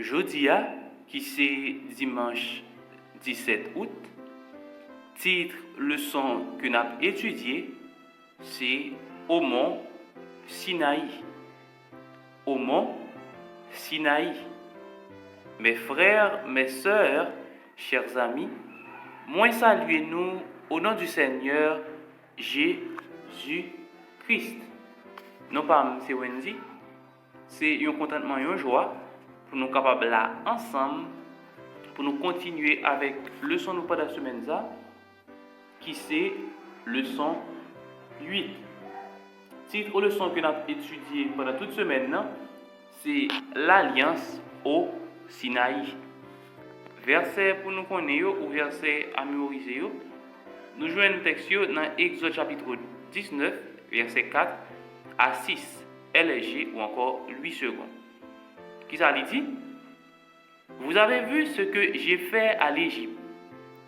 Jodia, qui c'est dimanche 17 août, titre leçon que nous avons étudié, c'est au mont Sinaï. Au mont Sinaï. Mes frères, mes sœurs, chers amis, moi saluez-nous au nom du Seigneur Jésus-Christ. Non pas c'est Wendy, c'est un contentement, une joie pour nous capables là ensemble pour nous continuer avec leçon nous pendant la semaine ça qui c'est leçon 8. Titre leçon que nous avons étudié pendant toute semaine c'est l'alliance au Sinaï. Verset pour nous connaître ou verset à mémoriser. Nous jouons un texte dans Exode chapitre 19, verset 4 à 6, LG ou encore 8 secondes. Qui ça dit? Vous avez vu ce que j'ai fait à l'Égypte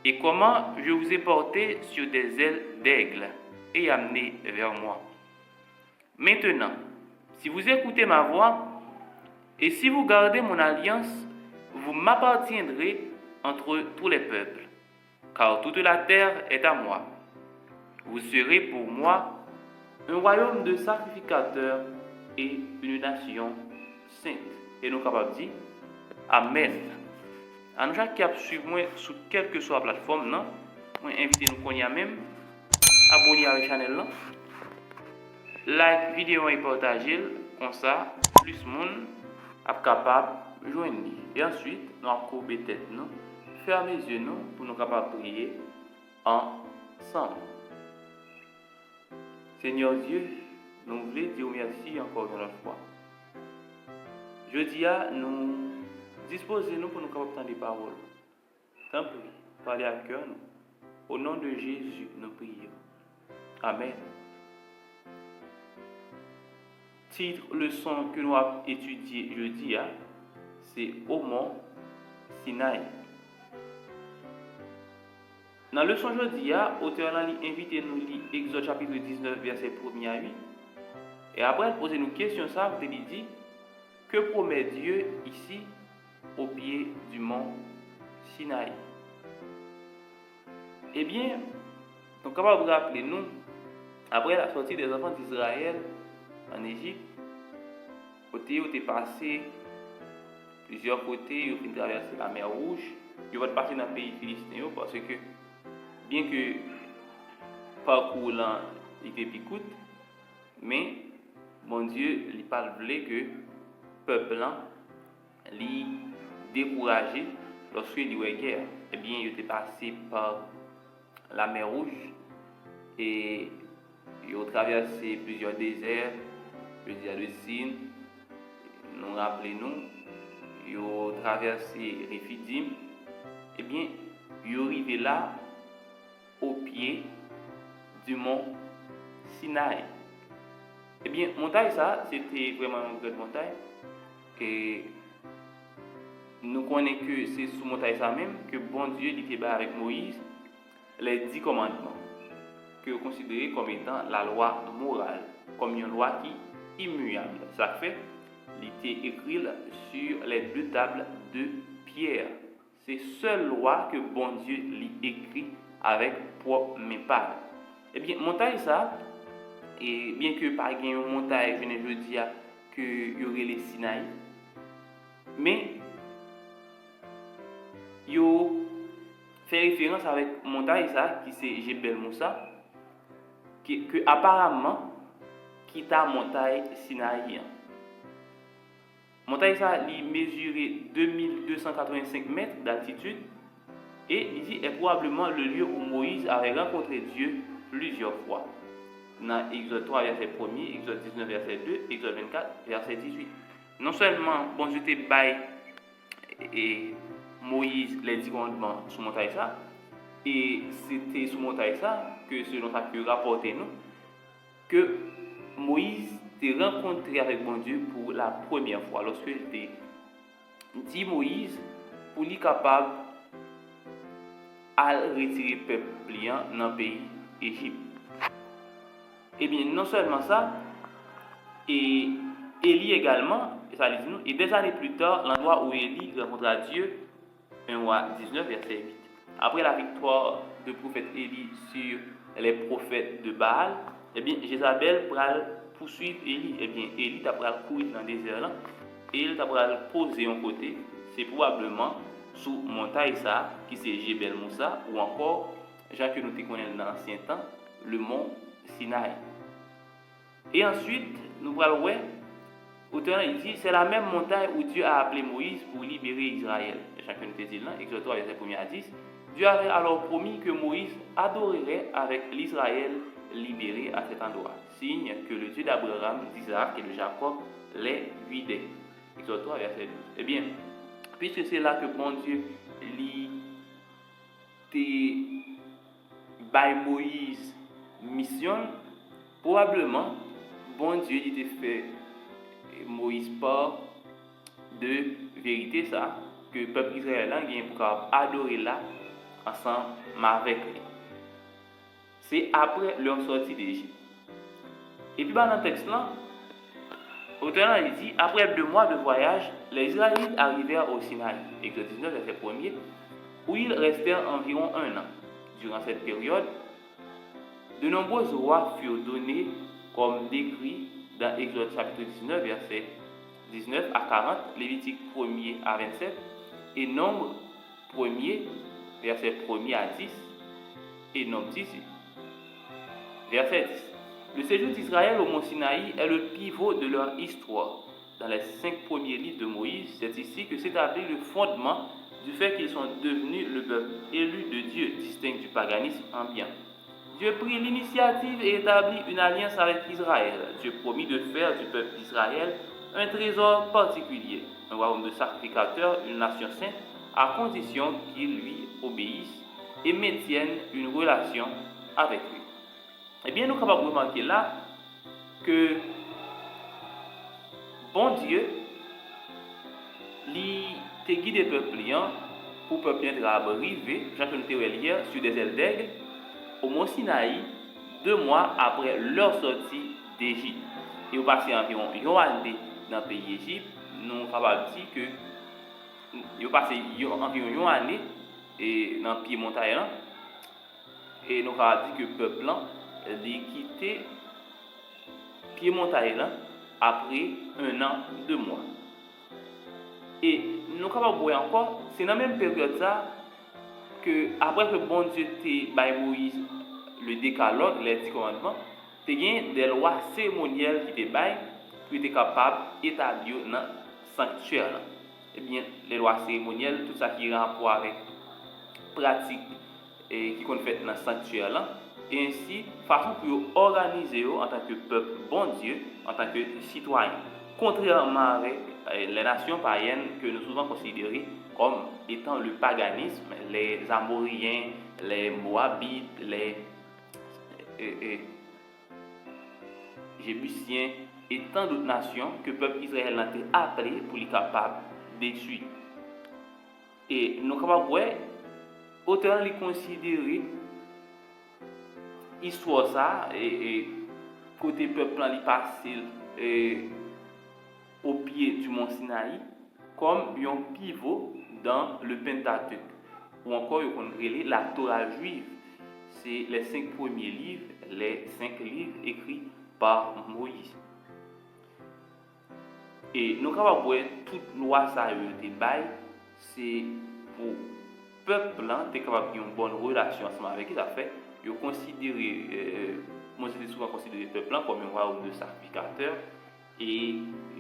et comment je vous ai porté sur des ailes d'aigle et amené vers moi. Maintenant, si vous écoutez ma voix et si vous gardez mon alliance, vous m'appartiendrez entre tous les peuples, car toute la terre est à moi. Vous serez pour moi un royaume de sacrificateurs et une nation sainte. Et nous capables de dire Amen. À nous qui a suivi moi sur quelle que soit la plateforme, non, moi invite nous qu'on y a même abonner à la chaîne là, like vidéo et partager comme ça plus monde est capable de joindre. Et ensuite nous courber tête nous, fermer les yeux nous pour nous capables prier ensemble. Seigneur Dieu, nous voulons dire merci encore une autre fois. Je dis à nous disposez-nous pour nous comprendre des paroles. Tant pis, parlez à cœur nous. Au nom de Jésus, nous prions. Amen. Titre leçon que nous avons étudié jeudi, c'est au mont Sinaï. Dans la leçon jeudi, l'auteur a invité nous à lire Exode chapitre 19, verset 1 à 8. Et après, poser nous question ça, vous allez dire, que promet Dieu ici au pied du mont Sinaï? Eh bien, nous sommes capables de rappeler nous, après la sortie des enfants d'Israël en Égypte, côté où tu es passé plusieurs côtés, ils ont traversé la mer Rouge, ils vont passer dans le pays philistin parce que, bien que le parcours là était picoute, mais mon Dieu, il pas voulu que le peuple là li découragé lorsqu'il y a eu guerre. Eh bien, il était passé par la mer Rouge et il a traversé plusieurs déserts, le désert de Sin, nous rappelons-nous, il a traversé Rephidim. Eh bien, il est arrivé là, au pied du mont Sinaï. Eh bien, montagne ça, c'était vraiment une grande montagne. Et nous connaissons que c'est sous montagne ça même que bon Dieu était avec Moïse les 10 commandements que vous considérez comme étant la loi morale, comme une loi qui est immuable. Ça fait, il était écrit sur les 2 tables de pierre. C'est seule loi que bon Dieu lui écrit avec propre mes paroles. Eh bien, montagne ça, et bien que par une montagne, je ne veux dire que il y aurait les Sinaï, mais yo fait référence avec montagne ça qui c'est Jebel Moussa que apparemment qui ta montagne Sinaï. Montagne ça li mesurait 2285 mètres d'altitude et ici est probablement le lieu où Moïse avait rencontré Dieu plusieurs fois. Dans Exode 3 verset 1er, Exode 19 verset 2, Exode 24 verset 18. Non seulement bon Dieu te bail et Moïse les 10 commandements sur montagne ça, et c'était sur montagne ça que selon ça que rapporté nous que Moïse s'est rencontré avec mon Dieu pour la première fois lorsque il dit Moïse pour lui capable à retirer le peuple dans le pays Égypte. Eh bien, non seulement ça, et Élie également, Et ça dit nous, et des années plus tard, l'endroit où Élie rencontra Dieu, 1 roi 19, verset 8. Après la victoire de prophète Élie sur les prophètes de Baal, eh bien, Jézabel pral poursuivre Élie. Eh bien, Élie t'a pral courir dans le désert là, et il t'a pral poser un côté, c'est probablement sous montagne ça, qui c'est Jebel Moussa, ou encore, Jean que nous te connaissons dans l'ancien temps, le mont Sinaï. Et ensuite, nous allons voir, autant il dit, c'est la même montagne où Dieu a appelé Moïse pour libérer Israël. Chacun nous te dit là, Exode 3, verset 1 à 10. Dieu avait alors promis que Moïse adorerait avec l'Israël libéré à cet endroit, signe que le Dieu d'Abraham, d'Isaac et de Jacob les guidait. Exode 3, verset 12. Eh bien, puisque c'est là que bon Dieu by Moïse mission, probablement bon Dieu il fait Moïse part de vérité ça que le peuple israélien vient pour adorer là ensemble avec lui. C'est après leur sortie d'Égypte. Et puis dans le texte là, auteur il dit après 2 mois de voyage, les Israélites arrivèrent au Sinaï, Exode 19 verset 1er, où ils restèrent environ 1 an. Durant cette période, de nombreuses lois furent données comme décrit dans Exode chapitre 19 verset 19 à 40, Lévitique 1er à 27 et Nombre 1er verset 1er à 10 et Nombre 10 verset 10. Le séjour d'Israël au mont Sinaï est le pivot de leur histoire. Dans les 5 premiers livres de Moïse, c'est ici que s'établit le fondement du fait qu'ils sont devenus le peuple élu de Dieu, distinct du paganisme ambiant. Dieu prit l'initiative et établit une alliance avec Israël. Dieu promit de faire du peuple d'Israël un trésor particulier, un royaume de sacrificateurs, une nation sainte, à condition qu'ils lui obéissent et maintiennent une relation avec lui. Eh bien, nous sommes capables de remarquer là que bon Dieu, il te guide le peuple pour que le peuple soit arrivé, Jacques nous hier, sur des ailes d'aigle, au mont Sinaï, 2 mois après leur sortie d'Égypte. Et au passé environ 1 année dans le pays d'Égypte, nous sommes capables de dire que ils ont passé environ 1 année dans le pied montagne et nous avons dit que le peuple a quitté pied montagne après 1 an, 2 mois. Et nous avons voir encore, c'est dans la même période ça que après que bon Dieu t'ait by Moïse le décalogue, les 10 commandements, tu as des lois cérémonielles qui te baillent pour être capable d'établir dans le sanctuaire. Eh bien, les lois cérémonielles, tout ça qui est en rapport avec pratique qui qu'on fait dans le sanctuaire là, et ainsi façon pour organiser en tant que peuple bon Dieu, en tant que citoyen, contrairement avec les nations païennes que nous souvent considérées comme étant le paganisme, les Amoriens, les Moabites, les Jébusiens et tant d'autres nations que le peuple israélien a été appelé pour être capable de détruire. Et nous sommes capables de voir, autant les considérer histoire ça et côté peuple il passe au pied du mont Sinaï comme un pivot dans le Pentateuque ou encore la Torah juive. C'est les 5 premiers livres, les 5 livres écrits par Moïse. Et nous avons voir toute loi ça c'est pour le peuple qui est capable d'avoir une bonne relation ensemble avec eux. Ils considéré, moi j'étais souvent considéré le peuple comme un royaume de sacrificateurs et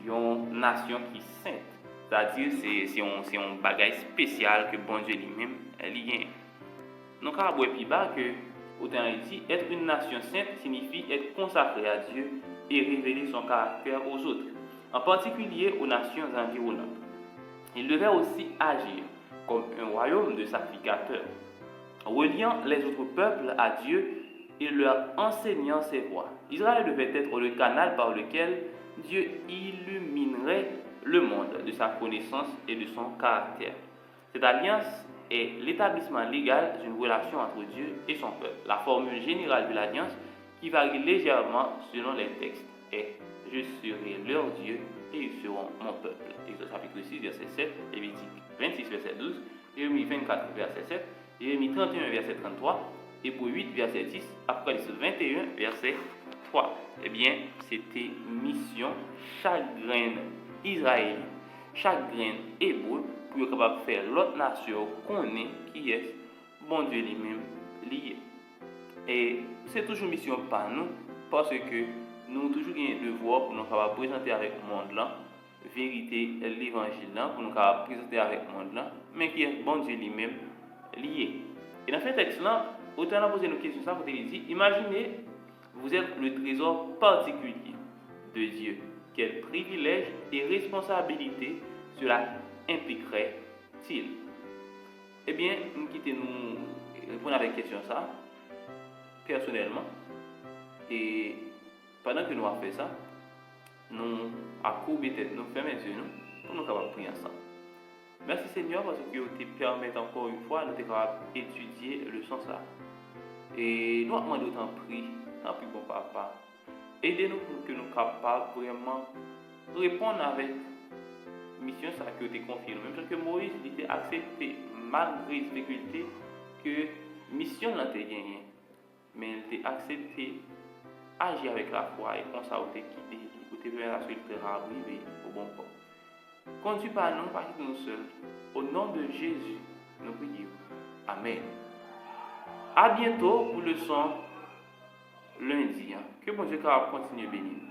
une nation qui est sainte. C'est-à-dire c'est un bagage spécial que bon Dieu lui-même lié. Donc à voir plus bas que autant dit être une nation sainte signifie être consacré à Dieu et révéler son caractère aux autres, en particulier aux nations environnantes. Il devait aussi agir comme un royaume de sacrificateurs, reliant les autres peuples à Dieu et leur enseignant ses voies. Israël devait être le canal par lequel Dieu illuminerait le monde de sa connaissance et de son caractère. Cette alliance est l'établissement légal d'une relation entre Dieu et son peuple. La formule générale de l'alliance, qui varie légèrement selon les textes, est « Je serai leur Dieu, et ils seront mon peuple. Exode chapitre 6, verset 7, Lévitique 26, verset 12, Jérémie 24, verset 7, Jérémie 31, verset 33, Hébreux 8, verset 10, Apocalypse 21, verset 3. Eh bien, c'était mission chaque graine israélien, chaque graine hébreu, pour être capable de faire l'autre nation connaît qui est bon Dieu lui-même lié. Et c'est toujours mission par nous, parce que nous toujours un devoir pour nous capables présenter avec le monde là, vérité, l'évangile là, pour nous capables présenter avec le monde là, mais qui est bon Dieu lui-même lié. Et dans ce texte là, autant on a posé une question ça, vous avez dit, imaginez, vous êtes le trésor particulier de Dieu. Quel privilège et responsabilité cela impliquerait-il? Eh bien, nous quittons nous répondre avec question ça, personnellement, et pendant que nous avons fait ça, nous accourbons tête, nous fermons les yeux pour nous capables de prier ensemble. Merci Seigneur parce que vous te permettez encore une fois de nous capables d'étudier le sens ça. Et nous demandons autant prier, tant pis bon papa. Aidez-nous pour que nous soyons capables vraiment répondre avec mission ça que tu confié. Même parce que Moïse était accepté malgré les difficultés que mission n'a été gagnée. Mais il était accepté agir avec la foi et comme ça vous êtes guidé, vous êtes permis à ce qu'il arriver au bon port. Conduis par nous, pas nous seuls. Au nom de Jésus, nous prions. Amen. À bientôt pour le son lundi. Que bon Dieu continue à bénir.